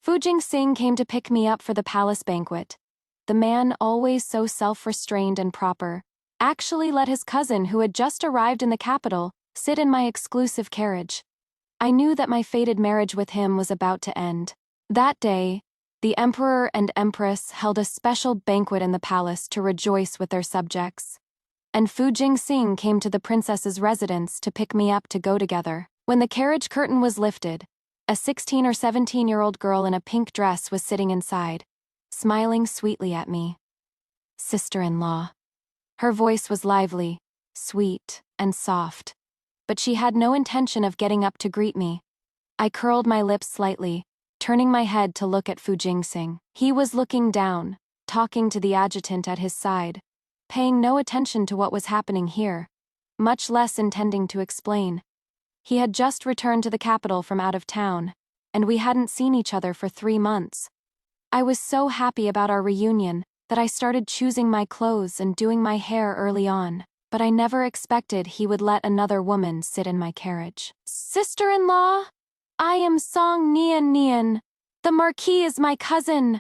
Fu Sing came to pick me up for the palace banquet. The man, always so self-restrained and proper, actually let his cousin, who had just arrived in the capital, sit in my exclusive carriage. I knew that my fated marriage with him was about to end. That day, the emperor and empress held a special banquet in the palace to rejoice with their subjects. And Fu Sing came to the princess's residence to pick me up to go together. When the carriage curtain was lifted, a 16 or 17-year-old girl in a pink dress was sitting inside, smiling sweetly at me. Sister-in-law. Her voice was lively, sweet, and soft, but she had no intention of getting up to greet me. I curled my lips slightly, turning my head to look at Fu Sing. He was looking down, talking to the adjutant at his side, paying no attention to what was happening here, much less intending to explain. He had just returned to the capital from out of town, and we hadn't seen each other for 3 months. I was so happy about our reunion that I started choosing my clothes and doing my hair early on, but I never expected he would let another woman sit in my carriage. Sister-in-law, I am Song Nian. The Marquis is my cousin.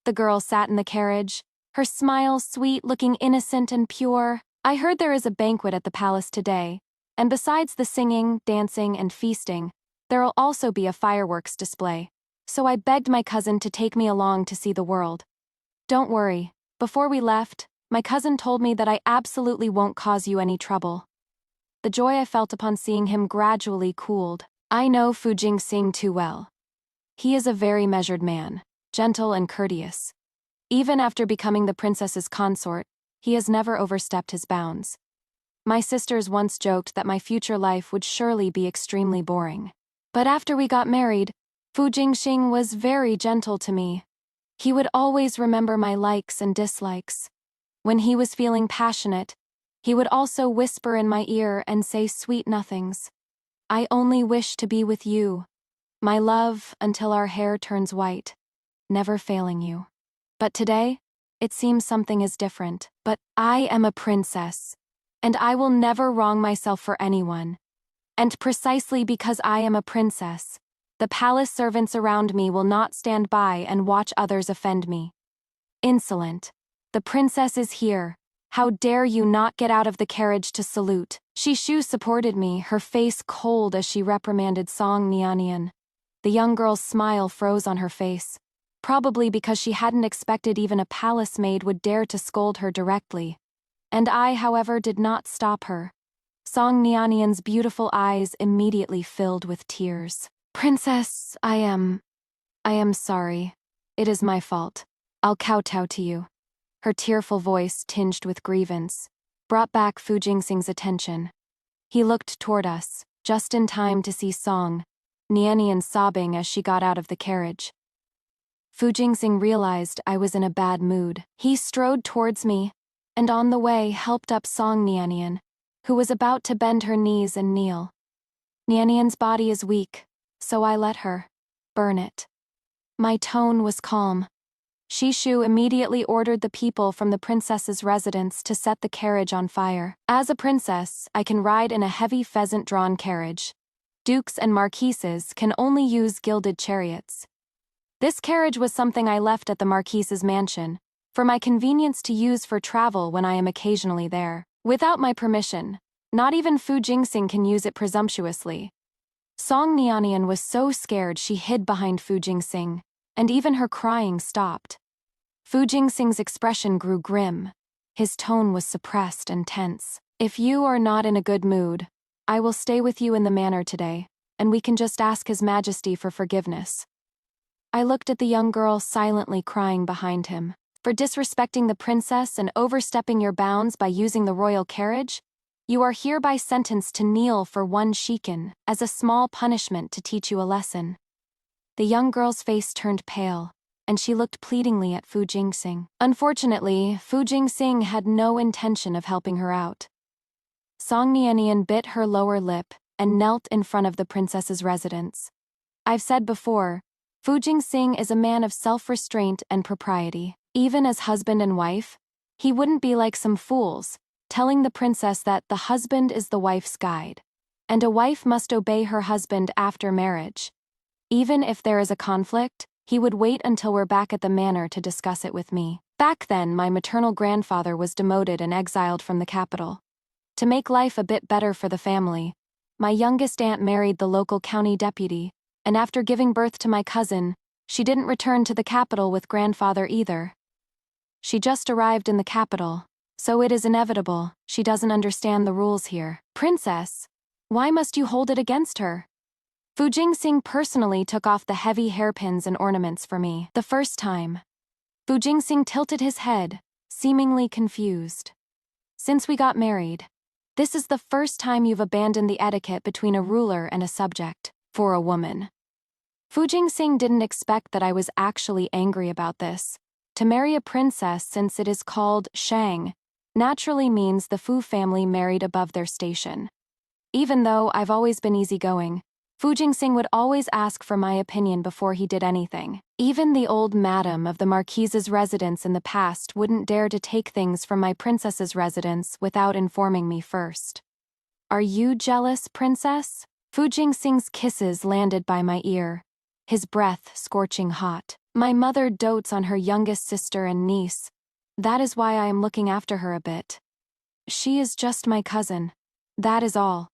The girl sat in the carriage, her smile sweet, looking innocent and pure. I heard there is a banquet at the palace today, and besides the singing, dancing, and feasting, there'll also be a fireworks display. So I begged my cousin to take me along to see the world. Don't worry, before we left, my cousin told me that I absolutely won't cause you any trouble. The joy I felt upon seeing him gradually cooled. I know Fu Sing too well. He is a very measured man, gentle and courteous. Even after becoming the princess's consort, he has never overstepped his bounds. My sisters once joked that my future life would surely be extremely boring. But after we got married, Fu Sing was very gentle to me. He would always remember my likes and dislikes. When he was feeling passionate, he would also whisper in my ear and say sweet nothings. I only wish to be with you, my love, until our hair turns white, never failing you. But today, it seems something is different. But I am a princess, and I will never wrong myself for anyone. And precisely because I am a princess, the palace servants around me will not stand by and watch others offend me. Insolent. The princess is here. How dare you not get out of the carriage to salute? Shishu supported me, her face cold as she reprimanded Song Nian. The young girl's smile froze on her face, probably because she hadn't expected even a palace maid would dare to scold her directly. And I, however, did not stop her. Song Nian's beautiful eyes immediately filled with tears. Princess, I am sorry. It is my fault. I'll kowtow to you. Her tearful voice, tinged with grievance, brought back Fu Sing's attention. He looked toward us, just in time to see Song Nian sobbing as she got out of the carriage. Fu Sing realized I was in a bad mood. He strode towards me, and on the way helped up Song Nian, who was about to bend her knees and kneel. Nian's body is weak, so I let her burn it. My tone was calm. Shishu immediately ordered the people from the princess's residence to set the carriage on fire. As a princess, I can ride in a heavy pheasant-drawn carriage. Dukes and marquises can only use gilded chariots. This carriage was something I left at the marquise's mansion, for my convenience to use for travel when I am occasionally there. Without my permission, not even Fu Sing can use it presumptuously. Song Nian was so scared she hid behind Fu Sing, and even her crying stopped. Fu Sing's expression grew grim. His tone was suppressed and tense. If you are not in a good mood, I will stay with you in the manor today, and we can just ask His Majesty for forgiveness. I looked at the young girl silently crying behind him. For disrespecting the princess and overstepping your bounds by using the royal carriage, you are hereby sentenced to kneel for 1 shiken as a small punishment to teach you a lesson. The young girl's face turned pale, and she looked pleadingly at Fu Sing. Unfortunately, Fu Sing had no intention of helping her out. Song Nian bit her lower lip and knelt in front of the princess's residence. I've said before, Fu Sing is a man of self-restraint and propriety. Even as husband and wife, he wouldn't be like some fools, telling the princess that the husband is the wife's guide, and a wife must obey her husband after marriage. Even if there is a conflict, He would wait until we're back at the manor to discuss it with me. Back then, my maternal grandfather was demoted and exiled from the capital. To make life a bit better for the family, my youngest aunt married the local county deputy, and after giving birth to my cousin, she didn't return to the capital with grandfather either. She just arrived in the capital, so it is inevitable she doesn't understand the rules here. Princess, why must you hold it against her? Fu Jingsing personally took off the heavy hairpins and ornaments for me. The first time, Fu Jingsing tilted his head, seemingly confused. Since we got married, this is the first time you've abandoned the etiquette between a ruler and a subject, for a woman. Fu Jingsing didn't expect that I was actually angry about this. To marry a princess, since it is called Shang, naturally means the Fu family married above their station. Even though I've always been easygoing, Fu Jingsing would always ask for my opinion before he did anything. Even the old madam of the marquise's residence in the past wouldn't dare to take things from my princess's residence without informing me first. Are you jealous, princess? Fu Jingsing's kisses landed by my ear, his breath scorching hot. My mother dotes on her youngest sister and niece. That is why I am looking after her a bit. She is just my cousin. That is all.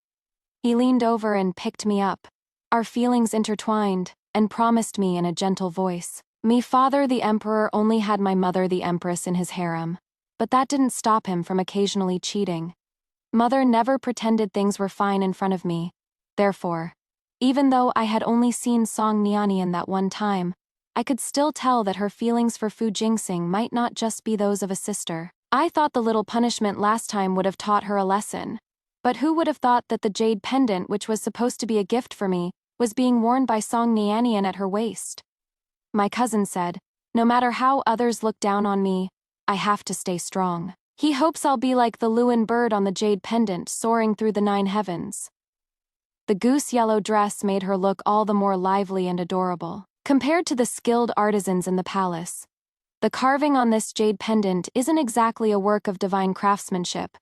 He leaned over and picked me up, our feelings intertwined, and promised me in a gentle voice. Me father the emperor only had my mother the empress in his harem, but that didn't stop him from occasionally cheating. Mother never pretended things were fine in front of me. Therefore, even though I had only seen Song Nianian that one time, I could still tell that her feelings for Fu Jingsing might not just be those of a sister. I thought the little punishment last time would have taught her a lesson. But who would have thought that the jade pendant, which was supposed to be a gift for me, was being worn by Song Nianian at her waist? My cousin said, no matter how others look down on me, I have to stay strong. He hopes I'll be like the Luin bird on the jade pendant soaring through the 9 heavens. The goose-yellow dress made her look all the more lively and adorable. Compared to the skilled artisans in the palace, the carving on this jade pendant isn't exactly a work of divine craftsmanship,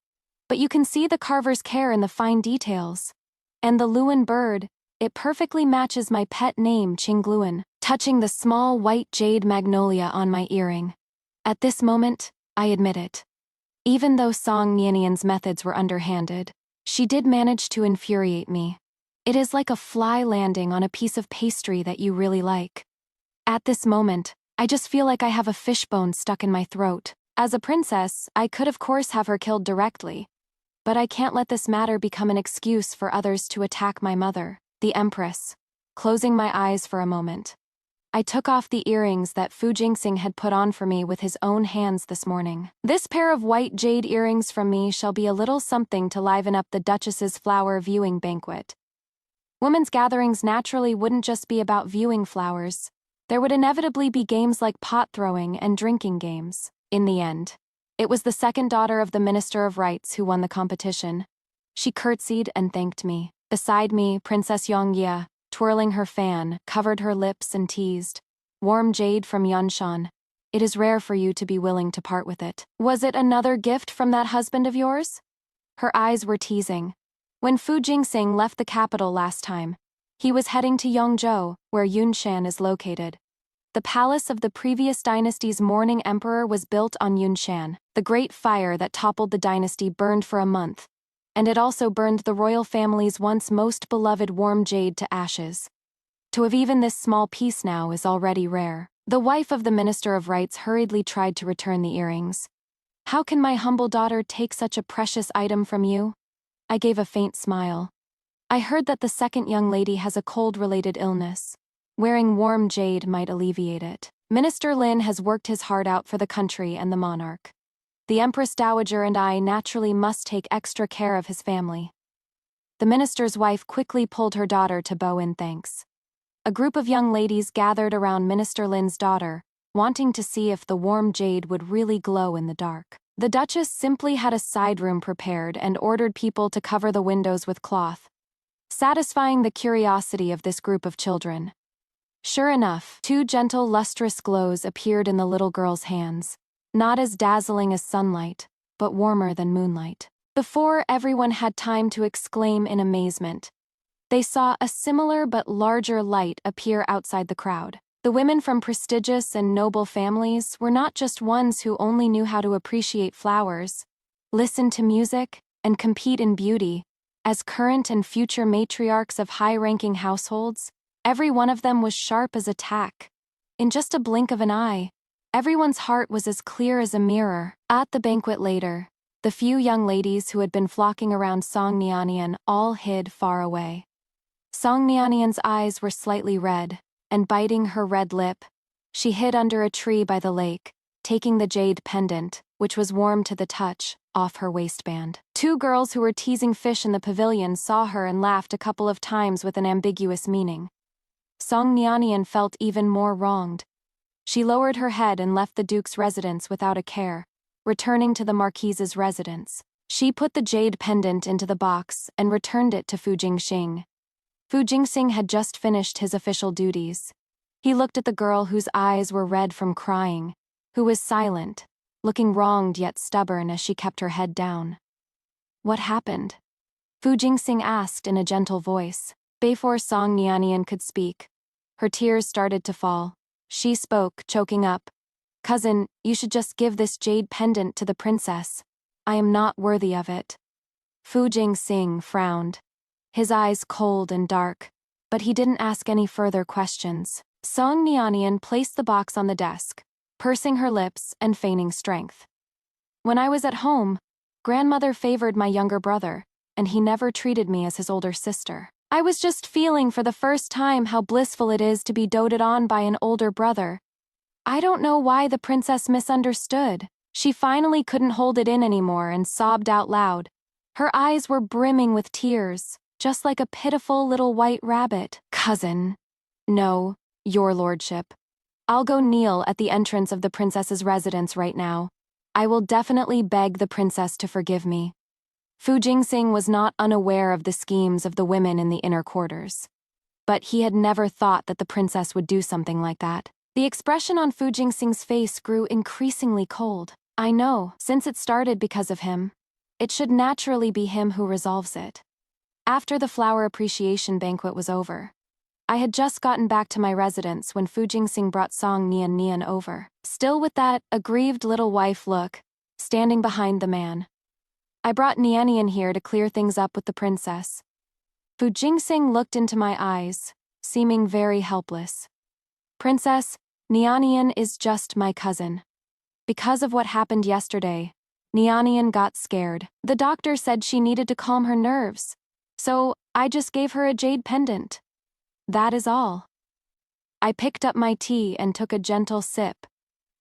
but you can see the carver's care in the fine details. And the Luin bird, it perfectly matches my pet name Qingluan, touching the small white jade magnolia on my earring. At this moment, I admit it. Even though Song Nianian's methods were underhanded, she did manage to infuriate me. It is like a fly landing on a piece of pastry that you really like. At this moment, I just feel like I have a fishbone stuck in my throat. As a princess, I could of course have her killed directly, but I can't let this matter become an excuse for others to attack my mother, the empress. Closing my eyes for a moment, I took off the earrings that Fu Jingsing had put on for me with his own hands this morning. This pair of white jade earrings from me shall be a little something to liven up the Duchess's flower viewing banquet. Women's gatherings naturally wouldn't just be about viewing flowers. There would inevitably be games like pot throwing and drinking games. In the end, it was the second daughter of the Minister of Rights who won the competition. She curtsied and thanked me. Beside me, Princess Yongye, twirling her fan, covered her lips and teased, "Warm jade from Yunshan. It is rare for you to be willing to part with it. Was it another gift from that husband of yours?" Her eyes were teasing. When Fu Jingsing left the capital last time, he was heading to Yongzhou, where Yunshan is located. The palace of the previous dynasty's mourning emperor was built on Yunshan. The great fire that toppled the dynasty burned for a month, and it also burned the royal family's once most beloved warm jade to ashes. To have even this small piece now is already rare. The wife of the Minister of Rights hurriedly tried to return the earrings. "How can my humble daughter take such a precious item from you?" I gave a faint smile. "I heard that the second young lady has a cold-related illness. Wearing warm jade might alleviate it. Minister Lin has worked his heart out for the country and the monarch. The Empress Dowager and I naturally must take extra care of his family." The minister's wife quickly pulled her daughter to bow in thanks. A group of young ladies gathered around Minister Lin's daughter, wanting to see if the warm jade would really glow in the dark. The Duchess simply had a side room prepared and ordered people to cover the windows with cloth, satisfying the curiosity of this group of children. Sure enough, 2 gentle lustrous glows appeared in the little girl's hands, not as dazzling as sunlight, but warmer than moonlight. Before everyone had time to exclaim in amazement, they saw a similar but larger light appear outside the crowd. The women from prestigious and noble families were not just ones who only knew how to appreciate flowers, listen to music, and compete in beauty. As current and future matriarchs of high-ranking households, every one of them was sharp as a tack. In just a blink of an eye, everyone's heart was as clear as a mirror. At the banquet later, the few young ladies who had been flocking around Song Nianian all hid far away. Song Nianian's eyes were slightly red, and biting her red lip, she hid under a tree by the lake, taking the jade pendant, which was warm to the touch, off her waistband. Two girls who were teasing fish in the pavilion saw her and laughed a couple of times with an ambiguous meaning. Song Nianian felt even more wronged. She lowered her head and left the duke's residence without a care, returning to the marquise's residence. She put the jade pendant into the box and returned it to Fu Jingxing. Fu Jingxing had just finished his official duties. He looked at the girl whose eyes were red from crying, who was silent, looking wronged yet stubborn as she kept her head down. What happened? Fu Jingxing asked in a gentle voice. Before Song Nianian could speak, her tears started to fall. She spoke, choking up. Cousin, you should just give this jade pendant to the princess. I am not worthy of it. Fu Jingxing frowned, his eyes cold and dark, but he didn't ask any further questions. Song Nianian placed the box on the desk, pursing her lips and feigning strength. When I was at home, grandmother favored my younger brother, and he never treated me as his older sister. I was just feeling for the first time how blissful it is to be doted on by an older brother. I don't know why the princess misunderstood. She finally couldn't hold it in anymore and sobbed out loud. Her eyes were brimming with tears, just like a pitiful little white rabbit. Cousin. No, your lordship. I'll go kneel at the entrance of the princess's residence right now. I will definitely beg the princess to forgive me. Fu Jingxing was not unaware of the schemes of the women in the inner quarters. But he had never thought that the princess would do something like that. The expression on Fu Jingxing's face grew increasingly cold. I know, since it started because of him, it should naturally be him who resolves it. After the flower appreciation banquet was over, I had just gotten back to my residence when Fu Jingxing brought Song Nianian over, still with that aggrieved little wife look, standing behind the man. I brought Nianian here to clear things up with the princess. Fu Jingxing looked into my eyes, seeming very helpless. Princess, Nianian is just my cousin. Because of what happened yesterday, Nianian got scared. The doctor said she needed to calm her nerves, so I just gave her a jade pendant. That is all. I picked up my tea and took a gentle sip.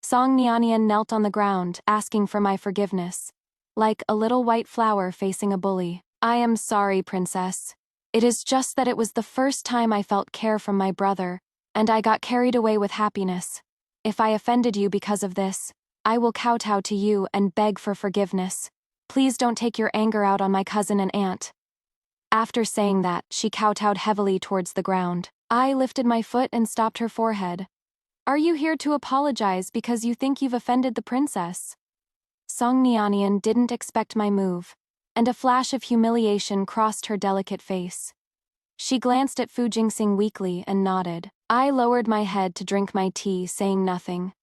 Song Nianian knelt on the ground, asking for my forgiveness, like a little white flower facing a bully. I am sorry, princess. It is just that it was the first time I felt care from my brother, and I got carried away with happiness. If I offended you because of this, I will kowtow to you and beg for forgiveness. Please don't take your anger out on my cousin and aunt. After saying that, she kowtowed heavily towards the ground. I lifted my foot and stopped her forehead. Are you here to apologize because you think you've offended the princess? Song Nianian didn't expect my move, and a flash of humiliation crossed her delicate face. She glanced at Fu Jingxing weakly and nodded. I lowered my head to drink my tea, saying nothing.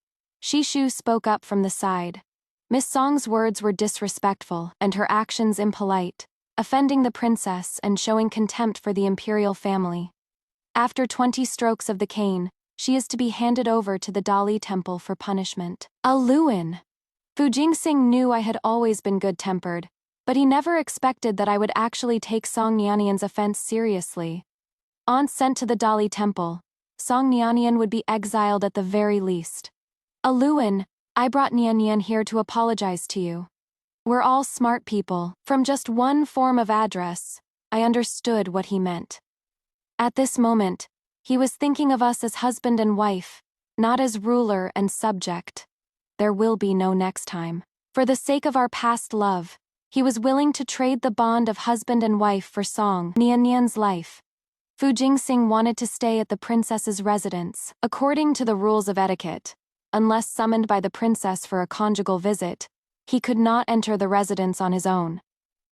Shishu spoke up from the side. Miss Song's words were disrespectful and her actions impolite, offending the princess and showing contempt for the imperial family. After 20 strokes of the cane, she is to be handed over to the Dali temple for punishment. A Luin! Fu Jingxing knew I had always been good-tempered, but he never expected that I would actually take Song Nianian's offense seriously. Once sent to the Dali temple, Song Nianian would be exiled at the very least. Aluin, I brought Nianian here to apologize to you. We're all smart people. From just one form of address, I understood what he meant. At this moment, he was thinking of us as husband and wife, not as ruler and subject. There will be no next time. For the sake of our past love, he was willing to trade the bond of husband and wife for Song Nianian's life. Fu Jingxing wanted to stay at the princess's residence. According to the rules of etiquette, unless summoned by the princess for a conjugal visit, he could not enter the residence on his own,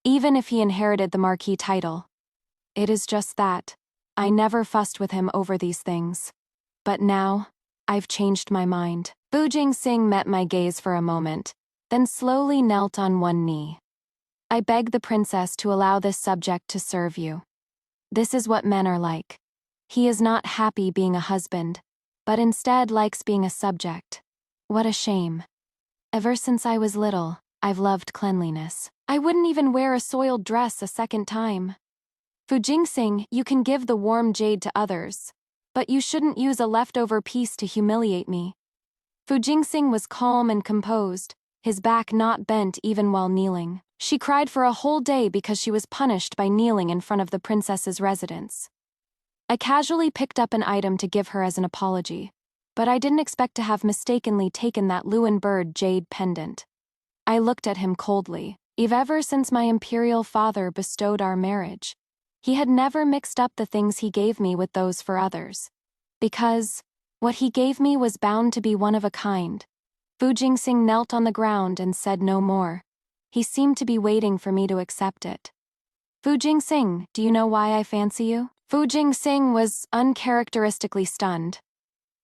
even if he inherited the marquis title. It is just that. I never fussed with him over these things. But now, I've changed my mind. Fu Jingxing met my gaze for a moment, then slowly knelt on one knee. I beg the princess to allow this subject to serve you. This is what men are like. He is not happy being a husband, but instead likes being a subject. What a shame. Ever since I was little, I've loved cleanliness. I wouldn't even wear a soiled dress a second time. Fu Jingxing, you can give the warm jade to others, but you shouldn't use a leftover piece to humiliate me. Fu Jingxing was calm and composed, his back not bent even while kneeling. She cried for a whole day because she was punished by kneeling in front of the princess's residence. I casually picked up an item to give her as an apology, but I didn't expect to have mistakenly taken that Lewin bird jade pendant. I looked at him coldly. Ever since my imperial father bestowed our marriage, he had never mixed up the things he gave me with those for others. Because what he gave me was bound to be one of a kind. Fu Jingxing knelt on the ground and said no more. He seemed to be waiting for me to accept it. Fu Jingxing, do you know why I fancy you? Fu Jingxing was uncharacteristically stunned.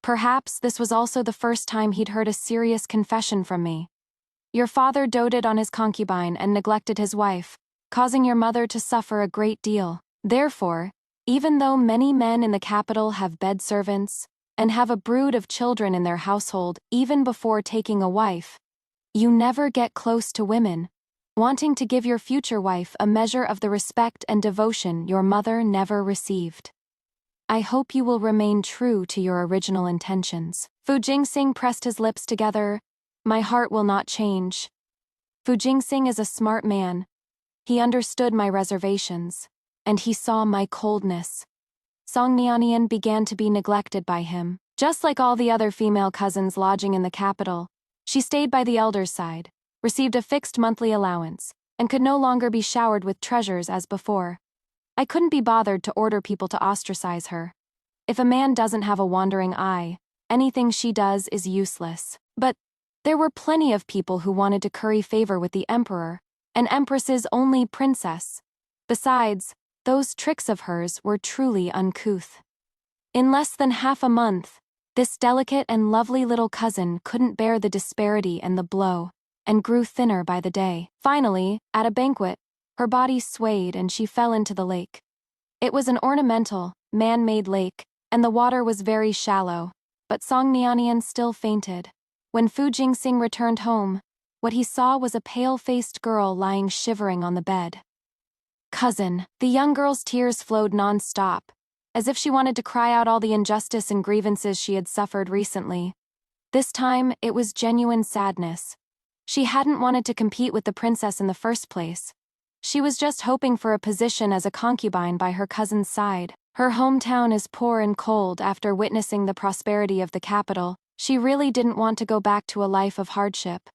Perhaps this was also the first time he'd heard a serious confession from me. Your father doted on his concubine and neglected his wife, causing your mother to suffer a great deal. Therefore, even though many men in the capital have bed servants and have a brood of children in their household even before taking a wife, you never get close to women, wanting to give your future wife a measure of the respect and devotion your mother never received. I hope you will remain true to your original intentions. Fu Jingxing pressed his lips together. My heart will not change. Fu Jingxing is a smart man. He understood my reservations, and he saw my coldness. Song Nianian began to be neglected by him. Just like all the other female cousins lodging in the capital, she stayed by the elder's side, received a fixed monthly allowance, and could no longer be showered with treasures as before. I couldn't be bothered to order people to ostracize her. If a man doesn't have a wandering eye, anything she does is useless. But there were plenty of people who wanted to curry favor with the emperor, an empress's only princess. Besides, those tricks of hers were truly uncouth. In less than half a month, this delicate and lovely little cousin couldn't bear the disparity and the blow, and grew thinner by the day. Finally, at a banquet, her body swayed and she fell into the lake. It was an ornamental, man-made lake, and the water was very shallow, but Song Nianian still fainted. When Fu Jingxing returned home, what he saw was a pale-faced girl lying shivering on the bed. Cousin, the young girl's tears flowed non-stop, as if she wanted to cry out all the injustice and grievances she had suffered recently. This time, it was genuine sadness. She hadn't wanted to compete with the princess in the first place. She was just hoping for a position as a concubine by her cousin's side. Her hometown is poor and cold after witnessing the prosperity of the capital. She really didn't want to go back to a life of hardship.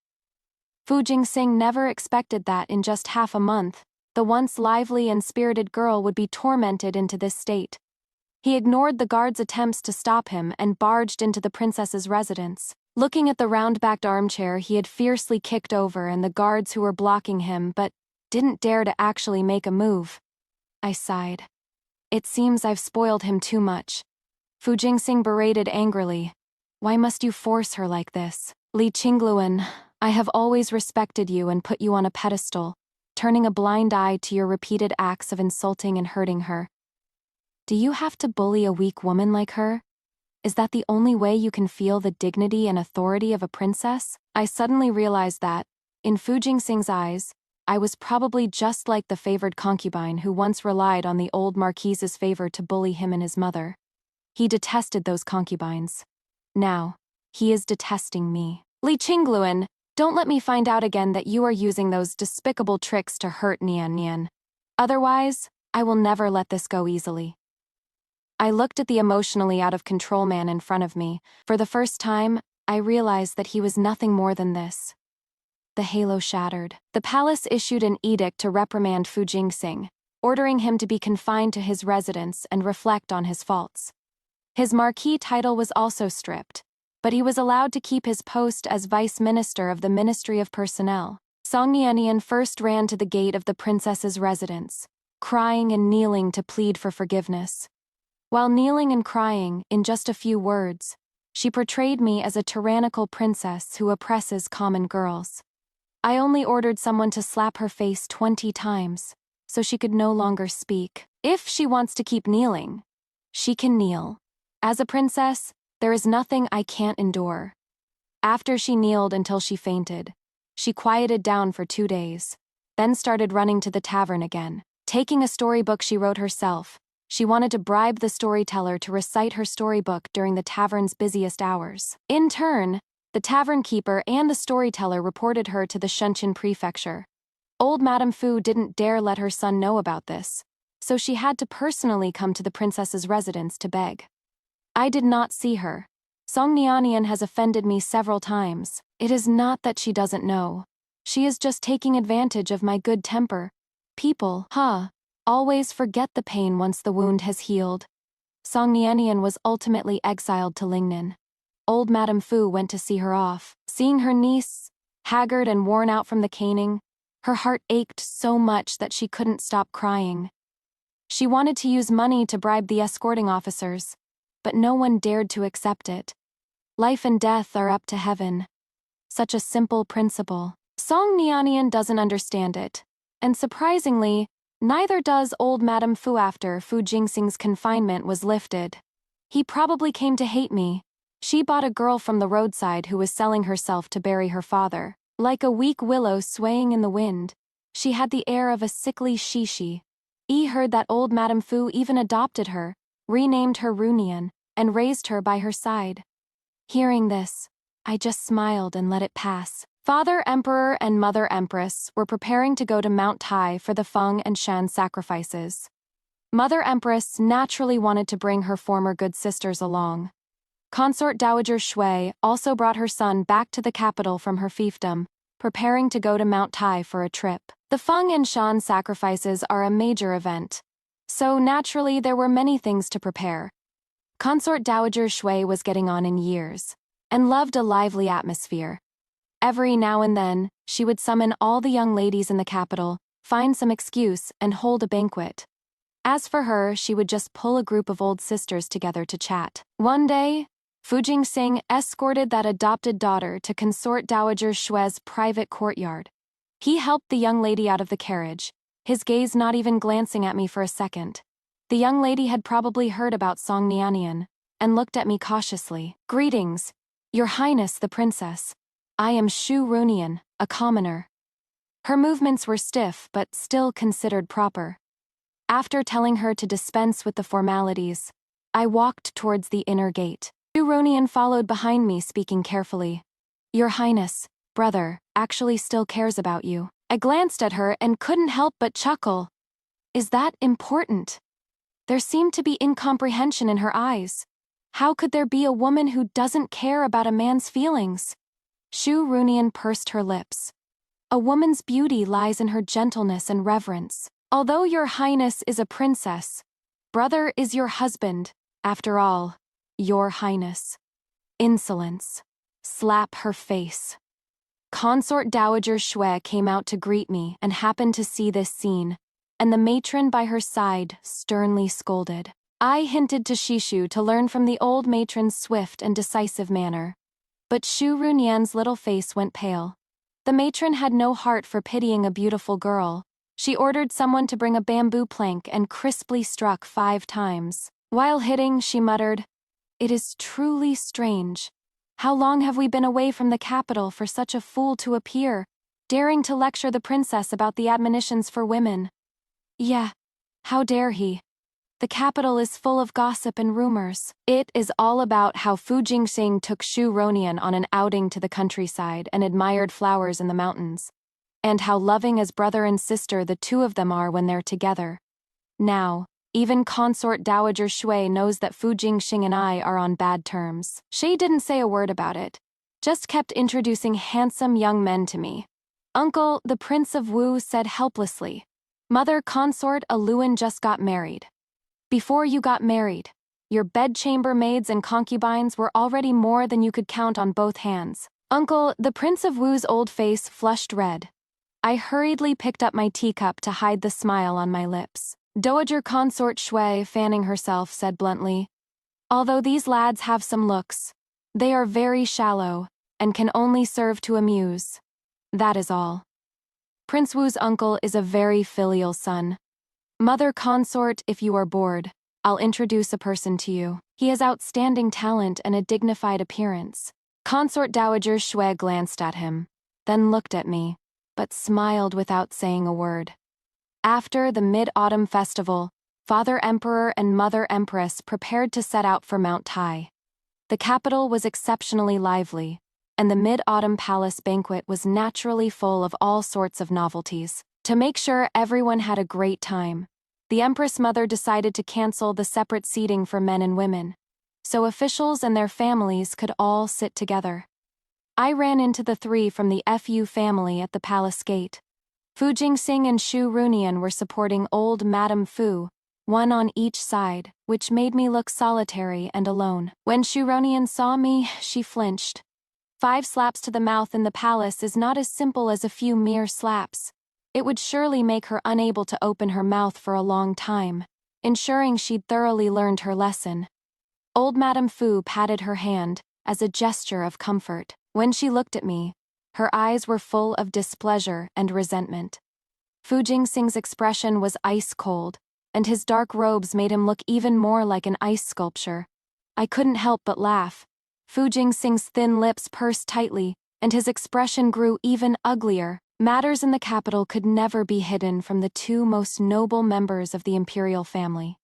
Fu Jingxing never expected that in just half a month, the once lively and spirited girl would be tormented into this state. He ignored the guard's attempts to stop him and barged into the princess's residence. Looking at the round-backed armchair he had fiercely kicked over and the guards who were blocking him but didn't dare to actually make a move, I sighed. It seems I've spoiled him too much. Fu Jingxing berated angrily. Why must you force her like this? Li Qingluan, I have always respected you and put you on a pedestal, turning a blind eye to your repeated acts of insulting and hurting her. Do you have to bully a weak woman like her? Is that the only way you can feel the dignity and authority of a princess? I suddenly realized that, in Fu Jingxing's eyes, I was probably just like the favored concubine who once relied on the old marquise's favor to bully him and his mother. He detested those concubines. Now, he is detesting me. Li Qingluan, don't let me find out again that you are using those despicable tricks to hurt Nian Nian. Otherwise, I will never let this go easily. I looked at the emotionally out-of-control man in front of me. For the first time, I realized that he was nothing more than this. The halo shattered. The palace issued an edict to reprimand Fu Jingxing, ordering him to be confined to his residence and reflect on his faults. His marquis title was also stripped, but he was allowed to keep his post as vice minister of the Ministry of Personnel. Song Nianian first ran to the gate of the princess's residence, crying and kneeling to plead for forgiveness. While kneeling and crying, in just a few words, She portrayed me as a tyrannical princess who oppresses common girls. I only ordered someone to slap her face 20 times, so she could no longer speak. If she wants to keep kneeling, she can kneel. As a princess, there is nothing I can't endure. After she kneeled until she fainted, she quieted down for 2 days, then started running to the tavern again. Taking a storybook she wrote herself, she wanted to bribe the storyteller to recite her storybook during the tavern's busiest hours. In turn, the tavern keeper and the storyteller reported her to the Shenzhen prefecture. Old Madame Fu didn't dare let her son know about this, so she had to personally come to the princess's residence to beg. I did not see her. Song Nianian has offended me several times. It is not that she doesn't know. She is just taking advantage of my good temper. People, always forget the pain once the wound has healed. Song Nianian was ultimately exiled to Lingnan. Old Madame Fu went to see her off. Seeing her niece, haggard and worn out from the caning, her heart ached so much that she couldn't stop crying. She wanted to use money to bribe the escorting officers, but no one dared to accept it. Life and death are up to heaven. Such a simple principle. Song Nianian doesn't understand it, and surprisingly, neither does old Madame Fu after Fu Jingxing's confinement was lifted. He probably came to hate me. She bought a girl from the roadside who was selling herself to bury her father. Like a weak willow swaying in the wind, she had the air of a sickly shishi. Yi heard that old Madame Fu even adopted her, renamed her Runian, and raised her by her side. Hearing this, I just smiled and let it pass. Father Emperor and Mother Empress were preparing to go to Mount Tai for the Feng and Shan sacrifices. Mother Empress naturally wanted to bring her former good sisters along. Consort Dowager Shui also brought her son back to the capital from her fiefdom, preparing to go to Mount Tai for a trip. The Feng and Shan sacrifices are a major event, so naturally there were many things to prepare. Consort Dowager Shui was getting on in years, and loved a lively atmosphere. Every now and then, she would summon all the young ladies in the capital, find some excuse, and hold a banquet. As for her, she would just pull a group of old sisters together to chat. One day, Fu Jingxing escorted that adopted daughter to Consort Dowager Shui's private courtyard. He helped the young lady out of the carriage, his gaze not even glancing at me for a second. The young lady had probably heard about Song Nianian, and looked at me cautiously. "Greetings, Your Highness the Princess. I am Shu Runian, a commoner." Her movements were stiff but still considered proper. After telling her to dispense with the formalities, I walked towards the inner gate. Shu Runian followed behind me, speaking carefully. "Your Highness, brother, actually still cares about you." I glanced at her and couldn't help but chuckle. Is that important? There seemed to be incomprehension in her eyes. How could there be a woman who doesn't care about a man's feelings? Shu Runian pursed her lips. A woman's beauty lies in her gentleness and reverence. Although Your Highness is a princess, brother is your husband, after all, Your Highness. Insolence. Slap her face. Consort Dowager Shui came out to greet me and happened to see this scene, and the matron by her side sternly scolded. I hinted to Shishu to learn from the old matron's swift and decisive manner, but Shu Runian's little face went pale. The matron had no heart for pitying a beautiful girl. She ordered someone to bring a bamboo plank and crisply struck 5 times. While hitting, she muttered, "It is truly strange. How long have we been away from the capital for such a fool to appear, daring to lecture the princess about the admonitions for women? Yeah, how dare he? The capital is full of gossip and rumors." It is all about how Fu Jingxing took Shu Ronian on an outing to the countryside and admired flowers in the mountains, and how loving as brother and sister the two of them are when they're together. Now, even Consort Dowager Shui knows that Fu Jingxing and I are on bad terms. She didn't say a word about it, just kept introducing handsome young men to me. Uncle, the Prince of Wu, said helplessly. Mother Consort Aluan just got married. Before you got married, your bedchamber maids and concubines were already more than you could count on both hands. Uncle, the Prince of Wu's old face flushed red. I hurriedly picked up my teacup to hide the smile on my lips. Dowager Consort Shui, fanning herself, said bluntly, "Although these lads have some looks, They are very shallow, and can only serve to amuse. That is all. Prince Wu's uncle is a very filial son. Mother consort, if you are bored, I'll introduce a person to you. He has outstanding talent and a dignified appearance. Consort Dowager Shui glanced at him, then looked at me, but smiled without saying a word. After the Mid-Autumn Festival, Father Emperor and Mother Empress prepared to set out for Mount Tai. The capital was exceptionally lively, and the Mid-Autumn Palace banquet was naturally full of all sorts of novelties. To make sure everyone had a great time, the Empress Mother decided to cancel the separate seating for men and women, so officials and their families could all sit together. I ran into the three from the FU family at the palace gate. Fu Jingxing and Xu Runian were supporting old Madame Fu, one on each side, which made me look solitary and alone. When Xu Runian saw me, she flinched. 5 slaps to the mouth in the palace is not as simple as a few mere slaps. It would surely make her unable to open her mouth for a long time, ensuring she'd thoroughly learned her lesson. Old Madame Fu patted her hand, as a gesture of comfort. When she looked at me, her eyes were full of displeasure and resentment. Fu Jingxing's expression was ice-cold, and his dark robes made him look even more like an ice sculpture. I couldn't help but laugh. Fu Jingxing's thin lips pursed tightly, and his expression grew even uglier. Matters in the capital could never be hidden from the 2 most noble members of the imperial family.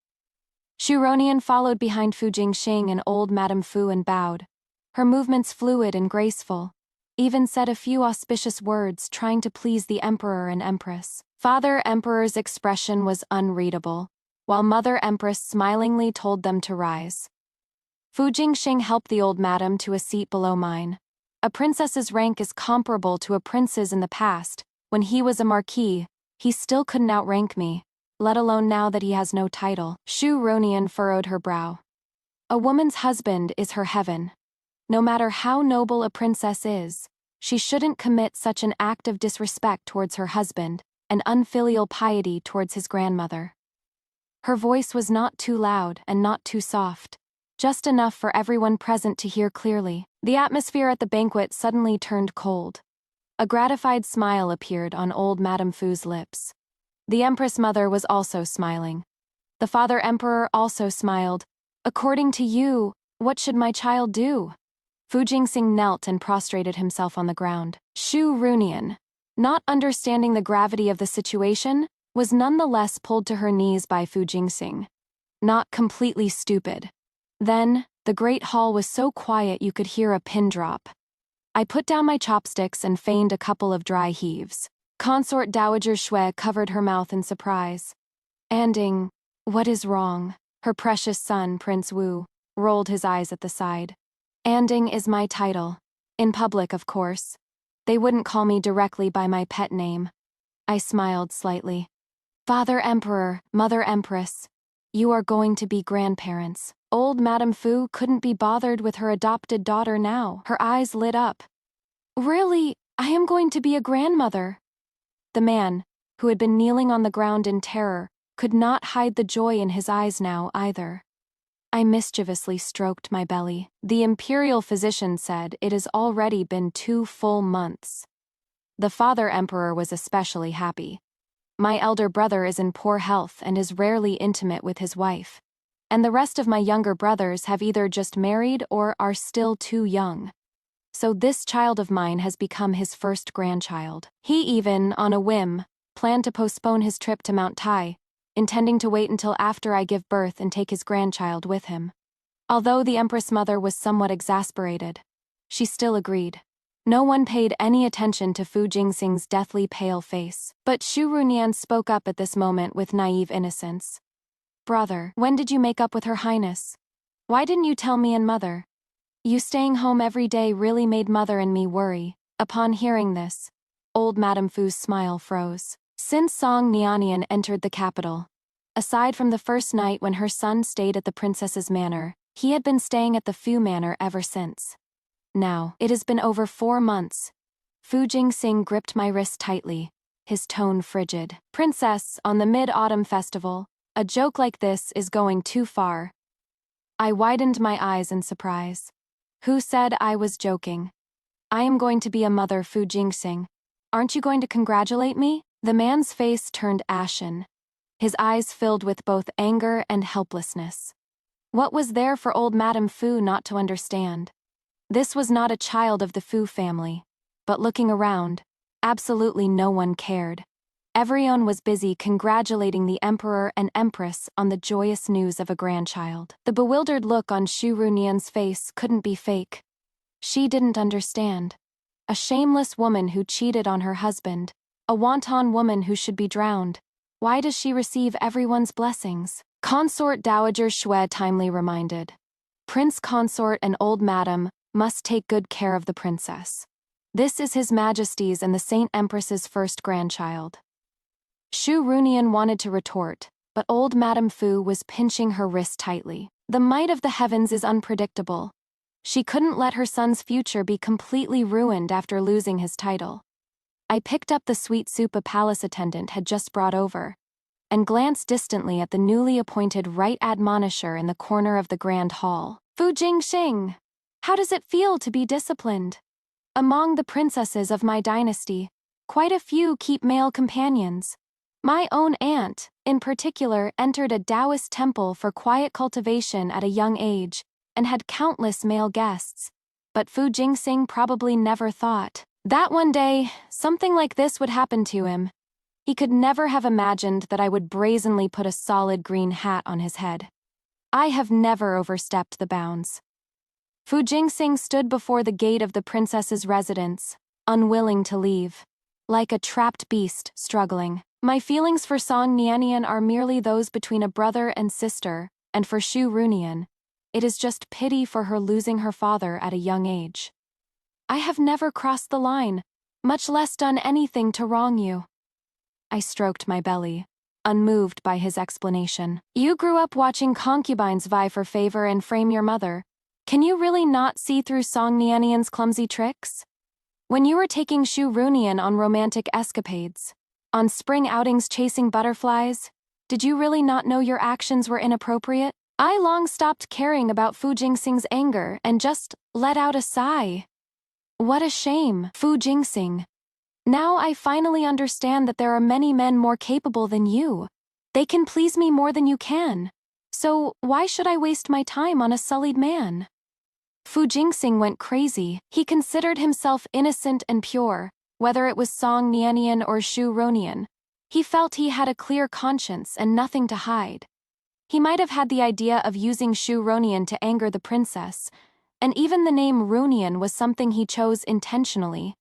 Xu Ronian followed behind Fu Jingxing and old Madame Fu and bowed. Her movements fluid and graceful, even said a few auspicious words trying to please the Emperor and Empress. Father Emperor's expression was unreadable, while Mother Empress smilingly told them to rise. Fu Jingxing helped the old madam to a seat below mine. A princess's rank is comparable to a prince's in the past. When he was a marquis, he still couldn't outrank me, let alone now that he has no title. Xu Ronian furrowed her brow. A woman's husband is her heaven. No matter how noble a princess is, she shouldn't commit such an act of disrespect towards her husband and unfilial piety towards his grandmother. Her voice was not too loud and not too soft, just enough for everyone present to hear clearly. The atmosphere at the banquet suddenly turned cold. A gratified smile appeared on old Madame Fu's lips. The Empress Mother was also smiling. The Father Emperor also smiled. According to you, what should my child do? Fu Jingxing knelt and prostrated himself on the ground. Xu Runian, not understanding the gravity of the situation, was nonetheless pulled to her knees by Fu Jingxing. Not completely stupid. Then, the great hall was so quiet you could hear a pin drop. I put down my chopsticks and feigned a couple of dry heaves. Consort Dowager Shui covered her mouth in surprise. Anding, what is wrong? Her precious son, Prince Wu, rolled his eyes at the side. Anding is my title. In public, of course. They wouldn't call me directly by my pet name. I smiled slightly. Father Emperor, Mother Empress, you are going to be grandparents. Old Madame Fu couldn't be bothered with her adopted daughter now. Her eyes lit up. Really, I am going to be a grandmother. The man, who had been kneeling on the ground in terror, could not hide the joy in his eyes now either. I mischievously stroked my belly. The imperial physician said it has already been 2 full months. The Father Emperor was especially happy. My elder brother is in poor health and is rarely intimate with his wife. And the rest of my younger brothers have either just married or are still too young. So this child of mine has become his first grandchild. He even, on a whim, planned to postpone his trip to Mount Tai, intending to wait until after I give birth and take his grandchild with him. Although the Empress Mother was somewhat exasperated, she still agreed. No one paid any attention to Fu Jingxing's deathly pale face, but Xu Runian spoke up at this moment with naive innocence. Brother, when did you make up with Her Highness? Why didn't you tell me and Mother? You staying home every day really made Mother and me worry. Upon hearing this, old Madame Fu's smile froze. Since Song Nianian entered the capital, aside from the first night when her son stayed at the princess's manor, he had been staying at the Fu manor ever since. Now, it has been over 4 months. Fu Jingxing gripped my wrist tightly, his tone frigid. Princess, on the Mid-Autumn Festival, a joke like this is going too far. I widened my eyes in surprise. Who said I was joking? I am going to be a mother, Fu Jingxing. Aren't you going to congratulate me? The man's face turned ashen. His eyes filled with both anger and helplessness. What was there for old Madame Fu not to understand? This was not a child of the Fu family. But looking around, absolutely no one cared. Everyone was busy congratulating the emperor and empress on the joyous news of a grandchild. The bewildered look on Xu Runian's face couldn't be fake. She didn't understand. A shameless woman who cheated on her husband, a wanton woman who should be drowned. Why does she receive everyone's blessings? Consort Dowager Xue timely reminded. Prince Consort and old Madam must take good care of the princess. This is His Majesty's and the Saint Empress's first grandchild. Xu Runian wanted to retort, but old Madame Fu was pinching her wrist tightly. The might of the heavens is unpredictable. She couldn't let her son's future be completely ruined after losing his title. I picked up the sweet soup a palace attendant had just brought over, and glanced distantly at the newly appointed right admonisher in the corner of the grand hall. Fu Jingxing, how does it feel to be disciplined? Among the princesses of my dynasty, quite a few keep male companions. My own aunt, in particular, entered a Taoist temple for quiet cultivation at a young age, and had countless male guests. But Fu Jingxing probably never thought that one day, something like this would happen to him. He could never have imagined that I would brazenly put a solid green hat on his head. I have never overstepped the bounds. Fu Jingxing stood before the gate of the princess's residence, unwilling to leave. Like a trapped beast, struggling. My feelings for Song Nianian are merely those between a brother and sister, and for Xu Runian, it is just pity for her losing her father at a young age. I have never crossed the line, much less done anything to wrong you. I stroked my belly, unmoved by his explanation. You grew up watching concubines vie for favor and frame your mother. Can you really not see through Song Nianian's clumsy tricks? When you were taking Xu Runian on romantic escapades, on spring outings chasing butterflies, did you really not know your actions were inappropriate? I long stopped caring about Fu Jingxing's anger and just let out a sigh. What a shame, Fu Jingxing. Now I finally understand that there are many men more capable than you. They can please me more than you can. So why should I waste my time on a sullied man? Fu Jingxing went crazy. He considered himself innocent and pure, whether it was Song Nianian or Xu Ronian. He felt he had a clear conscience and nothing to hide. He might have had the idea of using Xu Ronian to anger the princess, and even the name Runian was something he chose intentionally.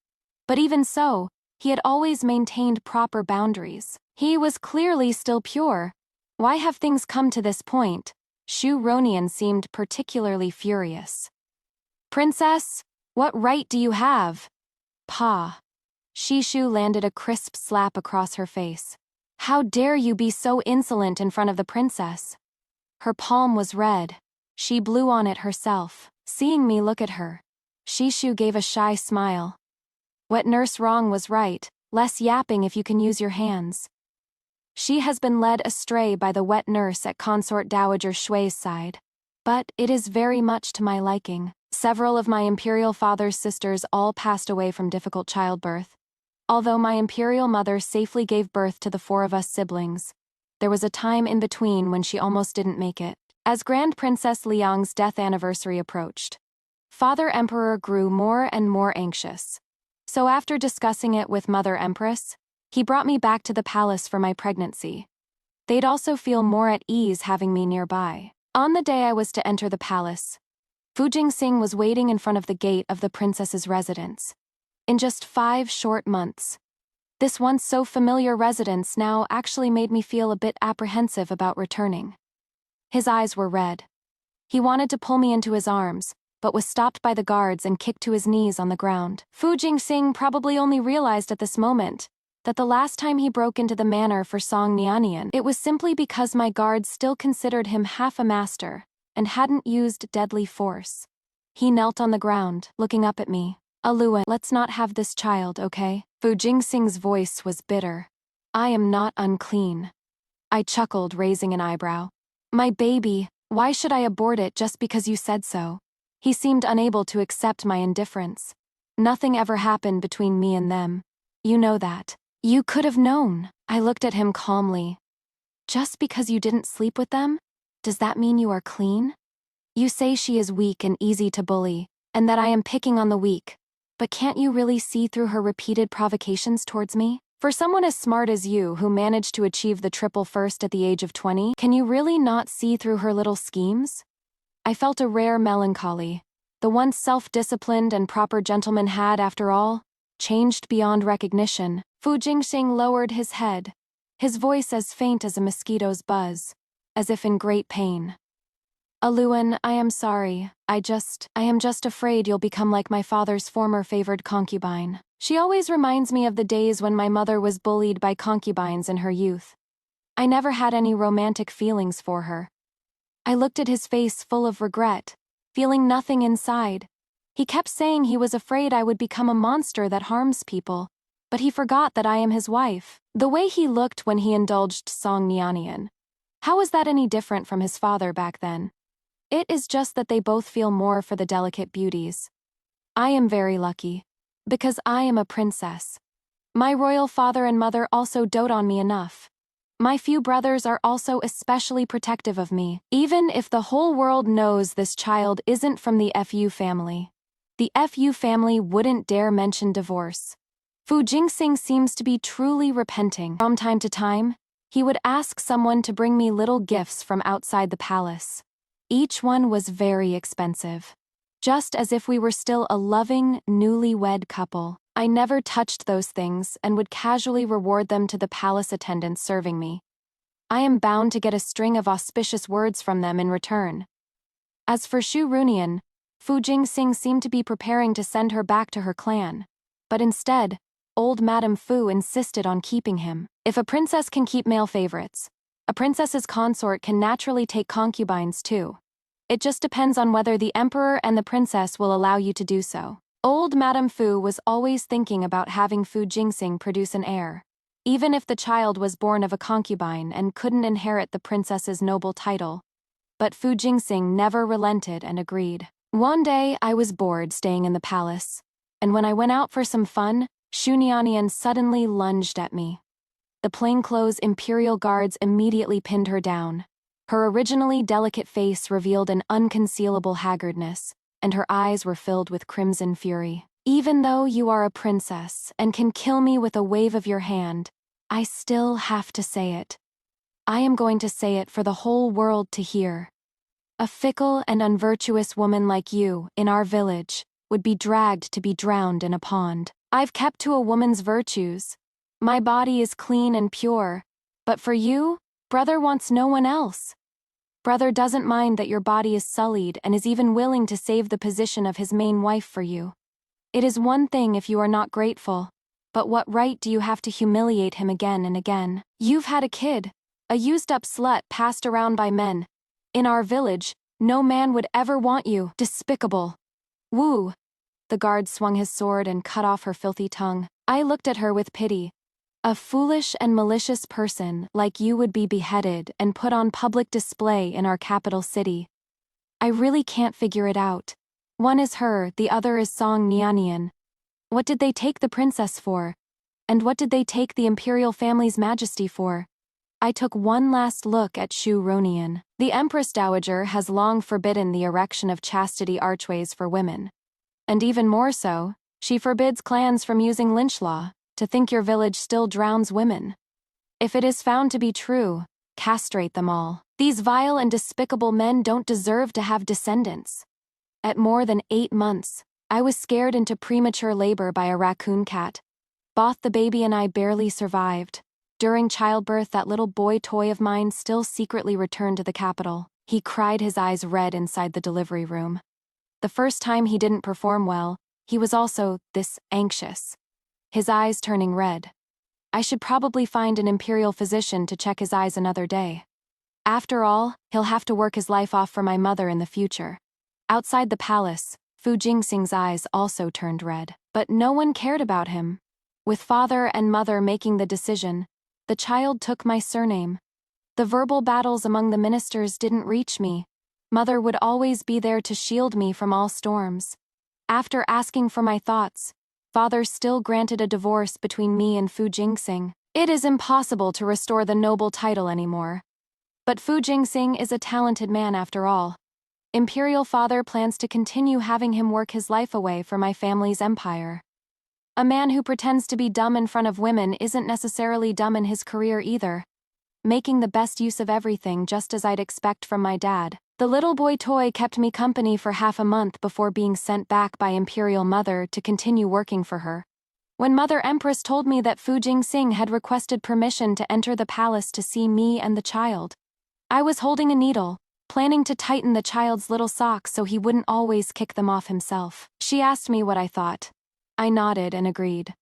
But even so, he had always maintained proper boundaries. He was clearly still pure. Why have things come to this point? Xu Ronian seemed particularly furious. Princess, what right do you have? Pa. Shishu landed a crisp slap across her face. How dare you be so insolent in front of the princess? Her palm was red. She blew on it herself. Seeing me look at her, Shishu gave a shy smile. What Nurse Wrong was right, less yapping if you can use your hands. She has been led astray by the wet nurse at Consort Dowager Xue's side. But it is very much to my liking. Several of my imperial father's sisters all passed away from difficult childbirth. Although my imperial mother safely gave birth to the 4 of us siblings, there was a time in between when she almost didn't make it. As Grand Princess Liang's death anniversary approached, Father Emperor grew more and more anxious. So after discussing it with Mother Empress, he brought me back to the palace for my pregnancy. They'd also feel more at ease having me nearby. On the day I was to enter the palace, Fu Jingxing was waiting in front of the gate of the princess's residence. In just 5 short months, this once so familiar residence now actually made me feel a bit apprehensive about returning. His eyes were red. He wanted to pull me into his arms, but was stopped by the guards and kicked to his knees on the ground. Fu Jingxing probably only realized at this moment that the last time he broke into the manor for Song Nianian, it was simply because my guards still considered him half a master and hadn't used deadly force. He knelt on the ground, looking up at me. Aluan, let's not have this child, okay? Fu Jingxing's voice was bitter. I am not unclean. I chuckled, raising an eyebrow. My baby, why should I abort it just because you said so? He seemed unable to accept my indifference. Nothing ever happened between me and them. You know that. You could have known. I looked at him calmly. Just because you didn't sleep with them? Does that mean you are clean? You say she is weak and easy to bully, and that I am picking on the weak. But can't you really see through her repeated provocations towards me? For someone as smart as you who managed to achieve the triple first at the age of 20, can you really not see through her little schemes? I felt a rare melancholy. The once self-disciplined and proper gentleman had, after all, changed beyond recognition. Fu Jingxing lowered his head, his voice as faint as a mosquito's buzz, as if in great pain. Aluan, I am sorry. I am just afraid you'll become like my father's former favored concubine. She always reminds me of the days when my mother was bullied by concubines in her youth. I never had any romantic feelings for her. I looked at his face full of regret, feeling nothing inside. He kept saying he was afraid I would become a monster that harms people, but he forgot that I am his wife. The way he looked when he indulged Song Nianian. How was that any different from his father back then? It is just that they both feel more for the delicate beauties. I am very lucky, because I am a princess. My royal father and mother also dote on me enough. My few brothers are also especially protective of me, even if the whole world knows this child isn't from the Fu family. The Fu family wouldn't dare mention divorce. Fu Jingxing seems to be truly repenting. From time to time, he would ask someone to bring me little gifts from outside the palace. Each one was very expensive. Just as if we were still a loving, newlywed couple. I never touched those things and would casually reward them to the palace attendants serving me. I am bound to get a string of auspicious words from them in return. As for Xu Runian, Fu Jingxing seemed to be preparing to send her back to her clan. But instead, old Madame Fu insisted on keeping him. If a princess can keep male favorites, a princess's consort can naturally take concubines too. It just depends on whether the emperor and the princess will allow you to do so. Old Madame Fu was always thinking about having Fu Jingxing produce an heir, even if the child was born of a concubine and couldn't inherit the princess's noble title. But Fu Jingxing never relented and agreed. One day I was bored staying in the palace, and when I went out for some fun, Xu Nianian suddenly lunged at me. The plainclothes imperial guards immediately pinned her down. Her originally delicate face revealed an unconcealable haggardness, and her eyes were filled with crimson fury. Even though you are a princess and can kill me with a wave of your hand, I still have to say it. I am going to say it for the whole world to hear. A fickle and unvirtuous woman like you, in our village, would be dragged to be drowned in a pond. I've kept to a woman's virtues. My body is clean and pure, but for you, brother wants no one else. Brother doesn't mind that your body is sullied and is even willing to save the position of his main wife for you. It is one thing if you are not grateful, but what right do you have to humiliate him again and again? You've had a kid, a used-up slut passed around by men. In our village, no man would ever want you. Despicable. Woo! The guard swung his sword and cut off her filthy tongue. I looked at her with pity. A foolish and malicious person like you would be beheaded and put on public display in our capital city. I really can't figure it out. One is her, the other is Song Nianian. What did they take the princess for? And what did they take the imperial family's majesty for? I took one last look at Xu Ronian. The Empress Dowager has long forbidden the erection of chastity archways for women. And even more so, she forbids clans from using lynch law. To think your village still drowns women. If it is found to be true, castrate them all. These vile and despicable men don't deserve to have descendants. At more than 8 months, I was scared into premature labor by a raccoon cat. Both the baby and I barely survived. During childbirth, that little boy toy of mine still secretly returned to the capital. He cried his eyes red inside the delivery room. The first time he didn't perform well, he was also this anxious. His eyes turning red. I should probably find an imperial physician to check his eyes another day. After all, he'll have to work his life off for my mother in the future. Outside the palace, Fu Jingxing's eyes also turned red. But no one cared about him. With father and mother making the decision, the child took my surname. The verbal battles among the ministers didn't reach me. Mother would always be there to shield me from all storms. After asking for my thoughts, Father still granted a divorce between me and Fu Jingxing. It is impossible to restore the noble title anymore. But Fu Jingxing is a talented man after all. Imperial Father plans to continue having him work his life away for my family's empire. A man who pretends to be dumb in front of women isn't necessarily dumb in his career either, making the best use of everything just as I'd expect from my dad. The little boy toy kept me company for half a month before being sent back by Imperial Mother to continue working for her. When Mother Empress told me that Fu Jingxing had requested permission to enter the palace to see me and the child, I was holding a needle, planning to tighten the child's little socks so he wouldn't always kick them off himself. She asked me what I thought. I nodded and agreed.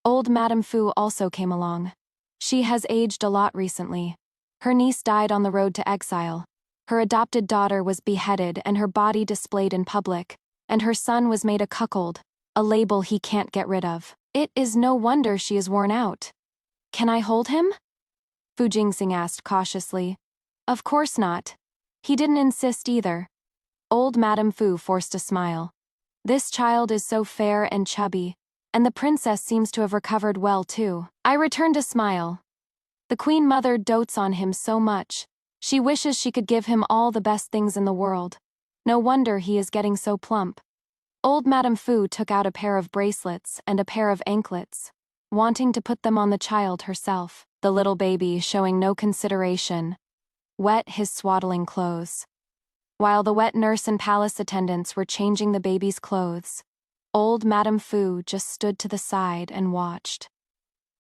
Old Madame Fu also came along. She has aged a lot recently. Her niece died on the road to exile. Her adopted daughter was beheaded and her body displayed in public, and her son was made a cuckold, a label he can't get rid of. It is no wonder she is worn out. Can I hold him? Fu Jingxing asked cautiously. Of course not. He didn't insist either. Old Madame Fu forced a smile. This child is so fair and chubby, and the princess seems to have recovered well too. I returned a smile. The Queen Mother dotes on him so much. She wishes she could give him all the best things in the world. No wonder he is getting so plump. Old Madame Fu took out a pair of bracelets and a pair of anklets, wanting to put them on the child herself. The little baby, showing no consideration, wet his swaddling clothes. While the wet nurse and palace attendants were changing the baby's clothes, old Madame Fu just stood to the side and watched.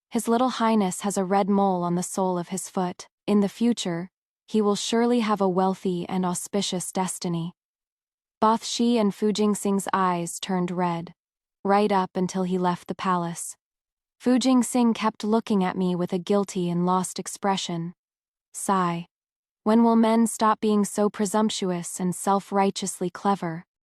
His little highness has a red mole on the sole of his foot. In the future, he will surely have a wealthy and auspicious destiny. Both Shi and Fu Jingxing's eyes turned red, right up until he left the palace. Fu Jingxing kept looking at me with a guilty and lost expression. Sigh. When will men stop being so presumptuous and self-righteously clever?